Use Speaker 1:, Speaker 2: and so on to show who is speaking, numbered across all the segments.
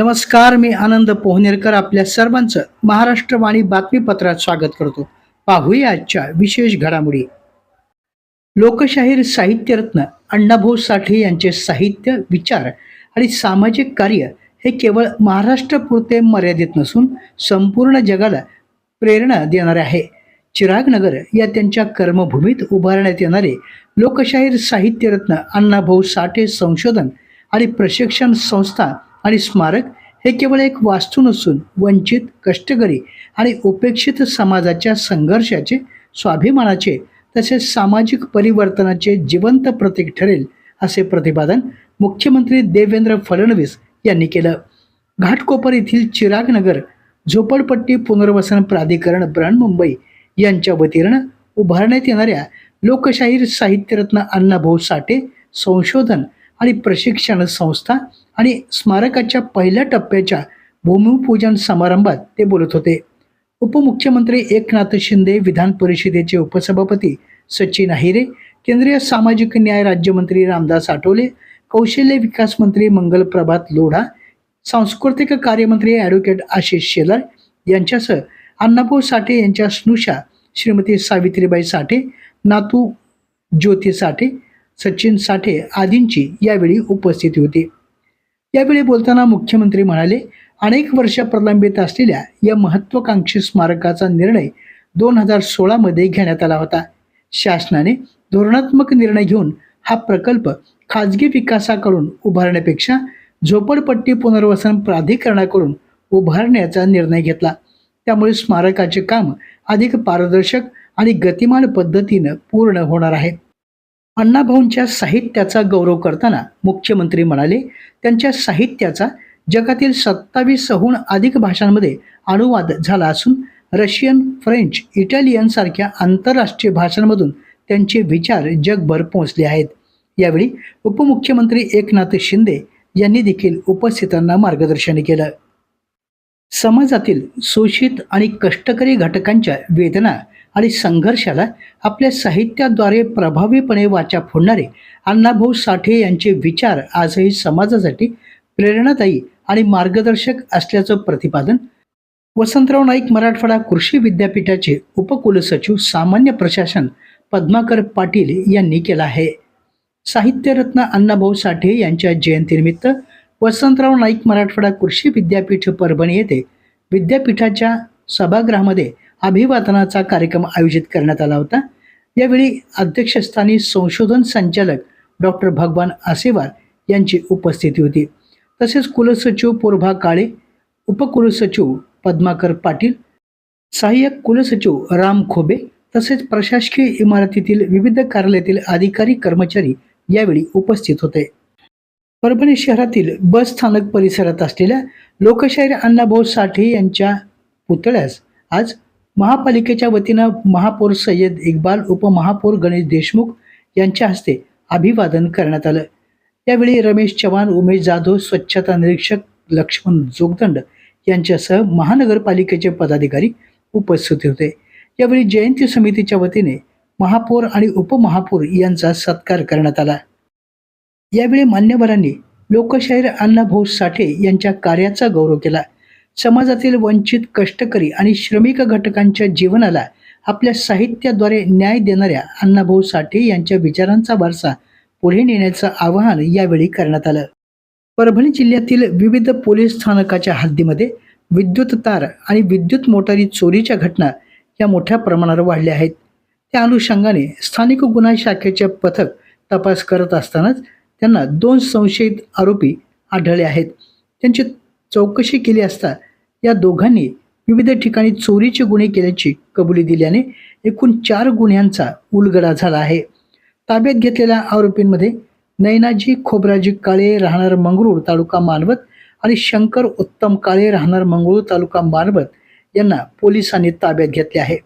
Speaker 1: नमस्कार, मी आनंद पोहनेरकर आपल्या सर्वांचं महाराष्ट्रवाणी बातमीपत्रात स्वागत करतो. पाहूया आजच्या विशेष घडामोडी. लोकशाहीर साहित्यरत्न अण्णाभाऊ साठे यांचे साहित्य, विचार आणि सामाजिक कार्य हे केवळ महाराष्ट्रापुरते मर्यादित नसून संपूर्ण जगाला प्रेरणा देणारे आहे. चिरागनगर या त्यांच्या कर्मभूमीत उभारण्यात येणारे लोकशाहीर साहित्यरत्न अण्णाभाऊ साठे संशोधन आणि प्रशिक्षण संस्था आणि स्मारक हे केवळ एक वास्तू नसून वंचित, कष्टकरी आणि उपेक्षित समाजाच्या संघर्षाचे, स्वाभिमानाचे तसेच सामाजिक परिवर्तनाचे जिवंत प्रतीक ठरेल, असे प्रतिपादन मुख्यमंत्री देवेंद्र फडणवीस यांनी केलं. घाटकोपर येथील चिरागनगर झोपडपट्टी पुनर्वसन प्राधिकरण बृहन्मुंबई यांच्या वतीनं उभारण्यात येणाऱ्या लोकशाहीर साहित्यरत्न अण्णाभाऊ साठे संशोधन आणि प्रशिक्षण संस्था आणि स्मारकाच्या पहिल्या टप्प्याच्या भूमिपूजन समारंभात ते बोलत होते. उपमुख्यमंत्री एकनाथ शिंदे, विधान परिषदेचे उपसभापती सचिन अहिरे, केंद्रीय सामाजिक न्याय राज्यमंत्री रामदास आठवले, कौशल्य विकास मंत्री मंगल प्रभात लोढा, सांस्कृतिक कार्यमंत्री ॲडव्होकेट आशिष शेलार यांच्यासह अण्णाभाऊ साठे यांच्या स्नुषा श्रीमती सावित्रीबाई साठे, नातू ज्योती साठे, सचिन साठे आदींची यावेळी उपस्थिती होती. यावेळी बोलताना मुख्यमंत्री म्हणाले, अनेक वर्ष प्रलंबित असलेल्या या महत्त्वाकांक्षी स्मारकाचा निर्णय 2016 मध्ये घेण्यात आला होता. शासनाने धोरणात्मक निर्णय घेऊन हा प्रकल्प खाजगी विकासाकडून उभारण्यापेक्षा झोपडपट्टी पुनर्वसन प्राधिकरणाकडून उभारण्याचा निर्णय घेतला. त्यामुळे स्मारकाचे काम अधिक पारदर्शक आणि गतिमान पद्धतीनं पूर्ण होणार आहे. अण्णाभाऊंच्या साहित्याचा गौरव करताना मुख्यमंत्री म्हणाले, त्यांच्या साहित्याचा जगातील 27हून अधिक भाषांमध्ये अनुवाद झाला असून रशियन, फ्रेंच, इटालियन सारख्या आंतरराष्ट्रीय भाषांमधून त्यांचे विचार जगभर पोहोचले आहेत. यावेळी उपमुख्यमंत्री एकनाथ शिंदे यांनी देखील उपस्थितांना मार्गदर्शन केलं. समाजातील शोषित आणि कष्टकरी घटकांच्या वेदना आणि संघर्षाला आपल्या साहित्याद्वारे प्रभावीपणे वाचा फोडणारे अण्णाभाऊ साठे यांचे विचार आजही समाजासाठी प्रेरणादायी आणि मार्गदर्शक असल्याचं प्रतिपादन वसंतराव नाईक मराठवाडा कृषी विद्यापीठाचे उपकुलसचिव सामान्य प्रशासन पद्माकर पाटील यांनी केलं आहे. साहित्यरत्न अण्णाभाऊ साठे यांच्या जयंतीनिमित्त वसंतराव नाईक मराठवाडा कृषी विद्यापीठ परभणी येथे विद्यापीठाच्या सभागृहामध्ये अभिवादनाचा कार्यक्रम आयोजित करण्यात आला होता. यावेळी अध्यक्षस्थानी संशोधन संचालक डॉक्टर भगवान आसेवार यांची उपस्थिती होती. तसेच कुलसचिव पूर्भा काळे, उपकुलसचिव पद्माकर पाटील, सहाय्यक कुलसचिव राम खोबे तसेच प्रशासकीय इमारतीतील विविध कार्यालयातील अधिकारी कर्मचारी यावेळी उपस्थित होते. परभणी शहरातील बस स्थानक परिसरात असलेल्या लोकशाहीर अण्णाभाऊ साठे यांच्या पुतळ्यास आज महापालिकेच्या वतीनं महापौर सय्यद इक्बाल, उपमहापौर गणेश देशमुख यांच्या हस्ते अभिवादन करण्यात आलं. यावेळी रमेश चव्हाण, उमेश जाधव, स्वच्छता निरीक्षक लक्ष्मण जोगदंड यांच्यासह महानगरपालिकेचे पदाधिकारी उपस्थित होते. यावेळी जयंती समितीच्या वतीने महापौर आणि उपमहापौर यांचा सत्कार करण्यात आला. यावेळी मान्यवरांनी लोकशाहीर अण्णाभाऊ साठे यांच्या कार्याचा गौरव केला. समाजातील वंचित, कष्टकरी आणि श्रमिक घटकांच्या जीवनाला आपल्या साहित्याद्वारे न्याय देणाऱ्या अण्णाभाऊ साठे यांच्या विचारांचा वारसा पुढे नेण्याचं आवाहन यावेळी करण्यात आलं. परभणी जिल्ह्यातील विविध पोलीस स्थानकाच्या हद्दीमध्ये विद्युत तार आणि विद्युत मोटारी चोरीच्या घटना या मोठ्या प्रमाणावर वाढल्या आहेत. त्या अनुषंगाने स्थानिक गुन्हा शाखेचे पथक तपास करत असतानाच त्यांना 2 संशयित आरोपी आढळले आहेत. त्यांची चौकशी केली असता या दोघांनी विविध ठिकाणी चोरीचे गुन्हे केल्याची कबुली दिल्याने एकूण 4 गुन्ह्यांचा उलगडा झाला आहे. ताब्यात घेतलेल्या आरोपींमध्ये नैनाजी खोबराजी काळे, राहणार मंगरूळ, तालुका मानवत आणि शंकर उत्तम काळे, राहणार मंगरूळ, तालुका मानवत यांना पोलिसांनी ताब्यात घेतले आहे.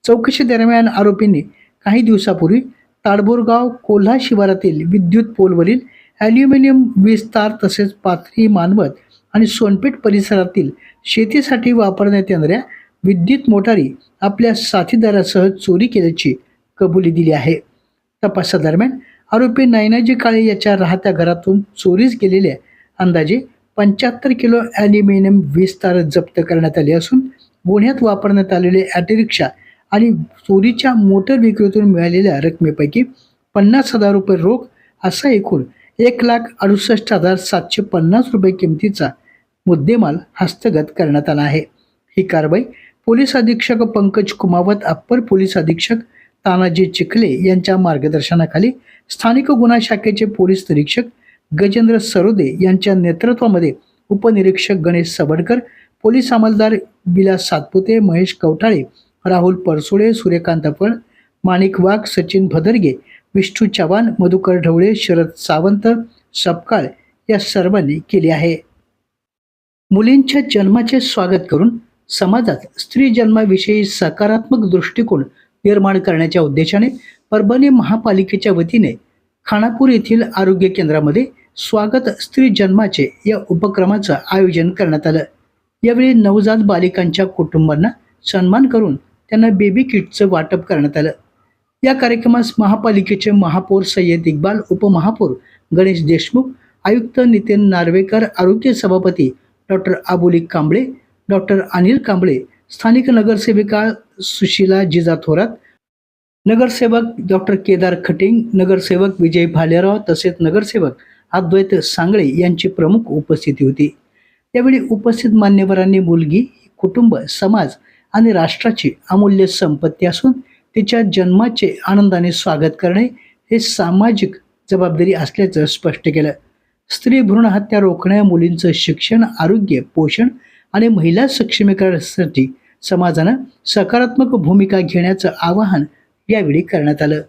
Speaker 1: चौकशी दरम्यान आरोपींनी काही दिवसापूर्वी ताडबोरगाव कोल्हा शिवारातील विद्युत पोलवरील ॲल्युमिनियम वीज तार तसेच पाथरी, मानवत आणि सोनपेठ परिसरातील शेतीसाठी वापरण्यात येणाऱ्या विद्युत मोटारी आपल्या साथीदारासह चोरी केल्याची कबुली दिली आहे. तपासादरम्यान आरोपी नैनाजी काळे याच्या राहत्या घरातून चोरीस गेलेल्या अंदाजे 75 किलो ॲल्युमिनियम 20 तार जप्त करण्यात आली असून गुन्ह्यात वापरण्यात आलेले ऑटोरिक्षा आणि चोरीच्या मोटर विक्रीतून मिळालेल्या रकमेपैकी 50,000 रुपये रोख असा एकूण 1,68,750 रुपये किमतीचा मुद्देमाल हस्तगत करण्यात आला आहे. ही कारवाई पोलीस अधीक्षक पंकज कुमावत, अप्पर पोलीस अधीक्षक तानाजी चिखले यांच्या मार्गदर्शनाखाली स्थानिक गुन्हा शाखेचे पोलीस निरीक्षक गजेंद्र सरोदे यांच्या नेतृत्वामध्ये उपनिरीक्षक गणेश सबडकर, पोलीस अंमलदार विलास सातपुते, महेश कवठाळे, राहुल परसोडे, सूर्यकांत फळ, माणिक वाघ, सचिन भदरगे, विष्णू चव्हाण, मधुकर ढवळे, शरद सावंत, सपकाळ या सर्वांनी केली आहे. मुलींच्या जन्माचे स्वागत करून समाजात स्त्री जन्माविषयी सकारात्मक दृष्टिकोन निर्माण करण्याच्या उद्देशाने परभणी महापालिकेच्या वतीने खानापूर येथील आरोग्य केंद्रामध्ये स्वागत स्त्री जन्माचे या उपक्रमाचं आयोजन करण्यात आलं. यावेळी नवजात बालिकांच्या कुटुंबांना सन्मान करून त्यांना बेबी किटचं वाटप करण्यात आलं. या कार्यक्रमास महापालिकेचे महापौर सय्यद इक्बाल, उपमहापौर गणेश देशमुख, आयुक्त नितीन नार्वेकर, आरोग्य सभापती डॉक्टर आबोली कांबळे, डॉक्टर अनिल कांबळे, स्थानिक नगरसेविका सुशीला जिजा थोरात, नगरसेवक डॉक्टर केदार खटिंग, नगरसेवक विजय भालेराव तसेच नगरसेवक अद्वैत सांगळे यांची प्रमुख उपस्थिती होती. त्यावेळी उपस्थित मान्यवरांनी मुलगी कुटुंब, समाज आणि राष्ट्राची अमूल्य संपत्ती असून तिच्या जन्माचे आनंदाने स्वागत करणे हे सामाजिक जबाबदारी असल्याचं स्पष्ट केलं. स्त्री भ्रूण हत्या रोखण्या, मुलींचं शिक्षण, आरोग्य, पोषण आणि महिला सक्षमीकरणासाठी समाजानं सकारात्मक भूमिका घेण्याचं आवाहन यावेळी करण्यात आलं.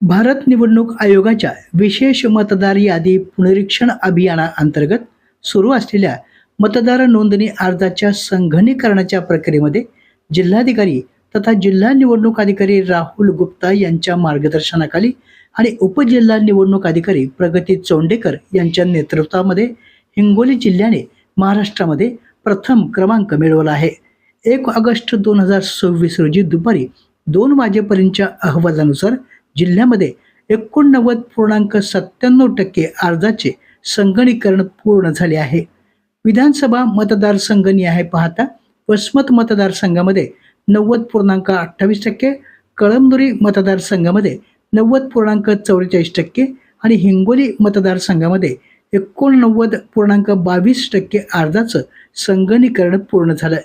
Speaker 1: भारत निवडणूक आयोगाच्या विशेष मतदार यादी पुनरीक्षण अभियानाअंतर्गत सुरू असलेल्या मतदार नोंदणी अर्जाच्या संगणकीकरणाच्या प्रक्रियेमध्ये जिल्हाधिकारी तथा जिल्हा निवडणूक अधिकारी राहुल गुप्ता यांच्या मार्गदर्शनाखाली आणि उपजिल्हा निवडणूक अधिकारी प्रगती चोंडेकर यांच्या नेतृत्वामध्ये हिंगोली जिल्ह्याने महाराष्ट्रामध्ये प्रथम क्रमांक मिळवला आहे. 1 ऑगस्ट 2026 रोजी दुपारी 2 वाजेपर्यंतच्या अहवालानुसार जिल्ह्यामध्ये 89.97% अर्जाचे संगणकीकरण पूर्ण झाले आहे. विधानसभा मतदारसंघनिहाय पाहता वसमत मतदारसंघामध्ये 90.28%, कळमनुरी मतदारसंघामध्ये 90.44% आणि हिंगोली मतदारसंघामध्ये 89.22% अर्जाचं संगणकीकरण पूर्ण झालं.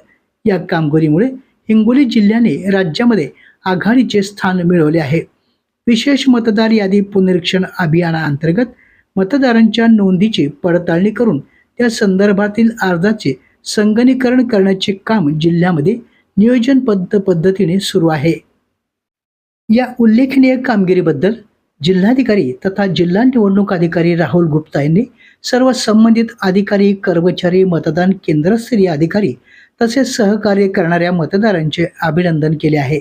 Speaker 1: या कामगिरीमुळे हिंगोली जिल्ह्याने राज्यामध्ये आघाडीचे स्थान मिळवले आहे. विशेष मतदार यादी पुनरीक्षण अभियानाअंतर्गत मतदारांच्या नोंदीची पडताळणी करून त्या संदर्भातील अर्जाचे संगणकीकरण करण्याचे काम जिल्ह्यामध्ये नियोजनबद्ध पद्धतीने सुरू आहे. या उल्लेखनीय कामगिरीबद्दल जिल्हाधिकारी तथा जिल्हा निवडणूक अधिकारी राहुल गुप्ता यांनी सर्व संबंधित अधिकारी, कर्मचारी, मतदान केंद्रस्तरीय अधिकारी तसेच सहकार्य करणाऱ्या मतदारांचे अभिनंदन केले आहे.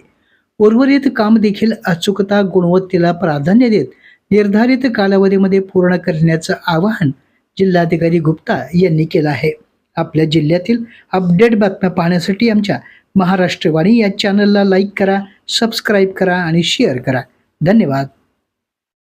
Speaker 1: उर्वरित काम देखील अचूकता, गुणवत्तेला प्राधान्य देत निर्धारित कालावधीमध्ये पूर्ण करण्याचं आवाहन जिल्हाधिकारी गुप्ता यांनी केलं आहे. आपल्या जिल्ह्यातील अपडेट बातम्या पाहण्यासाठी आमच्या महाराष्ट्रवाणी या चॅनलला लाईक करा, सबस्क्राईब करा आणि शेअर करा. धन्यवाद.